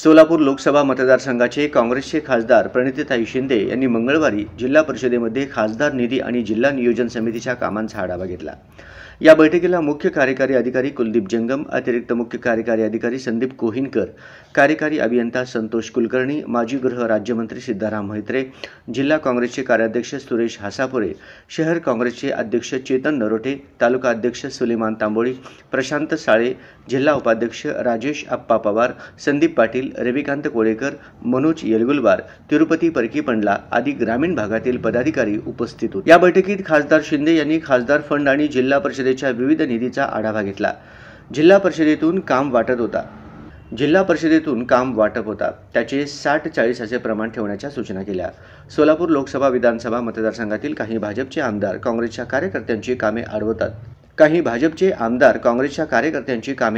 सोलापूर लोकसभा मतदारसंघाचे काँग्रेसचे खासदार प्रणितीताई शिंदे यांनी मंगळवारी जिल्हा परिषदेमध्ये खासदार निधी आणि जिल्हा नियोजन समितीच्या कामांचा आढावा घेतला। या बैठकीला मुख्य कार्यकारी अधिकारी कुलदीप जंगम, अतिरिक्त मुख्य कार्यकारी अधिकारी संदीप कोहिनकर, कार्यकारी अभियंता संतोष कुलकर्णी, माजी गृह राज्यमंत्री सिद्धाराम म्हैत्रे, जिल्हा काँग्रेसचे कार्याध्यक्ष सुरेश हासापुरे, शहर काँग्रेसचे अध्यक्ष चेतन नरोटे, तालुका अध्यक्ष सुलेमान तांबोळी, प्रशांत साळे, जिल्हा उपाध्यक्ष राजेश अप्पा पवार, संदीप पाटील, रविकांत कोळेकर, मनोज येलगुलवार, तिरुपती परकीपंडला आदी ग्रामीण भागातील पदाधिकारी उपस्थित होते। या बैठकीत खासदार शिंदे यांनी खासदार फंड आणि जिल्हा परिषदेच्या विविध निधीचा आढावा घेतला। जिल्हा परिषदेतून काम वाटप होता त्याचे 60-40 असे प्रमाण ठेवण्याच्या सूचना केल्या। सोलापूर लोकसभा विधानसभा मतदारसंघातील काही भाजपचे आमदार काँग्रेसच्या कार्यकर्त्यांची कामे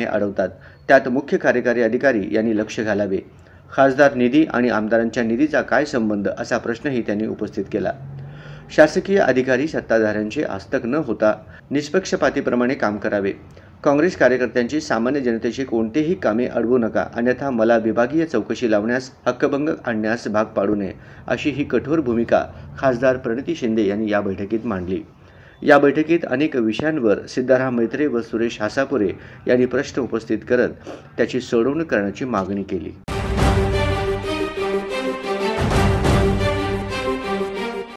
अडवतात, त्यात मुख्य कार्यकारी अधिकारी यांनी लक्ष घालावे। खासदार निधी आणि आमदारांच्या निधीचा काय संबंध असा प्रश्नही त्यांनी उपस्थित केला। शासकीय अधिकारी सत्ताधाऱ्यांचे हस्तक न होता निष्पक्षपातीप्रमाणे काम करावे। काँग्रेस कार्यकर्त्यांची सामान्य जनतेची कोणतेही कामे अडवू नका, अन्यथा मला विभागीय चौकशी लावण्यास, हक्कभंग आणण्यास भाग पाडू नये, अशी ही कठोर भूमिका खासदार प्रणिती शिंदे यांनी या बैठकीत मांडली। या बैठकीत अनेक विषयांवर सिद्धाराम म्हैत्रे व सुरेश हासापुरे यांनी प्रश्न उपस्थित करत त्याची सोडवणूक करण्याची मागणी केली।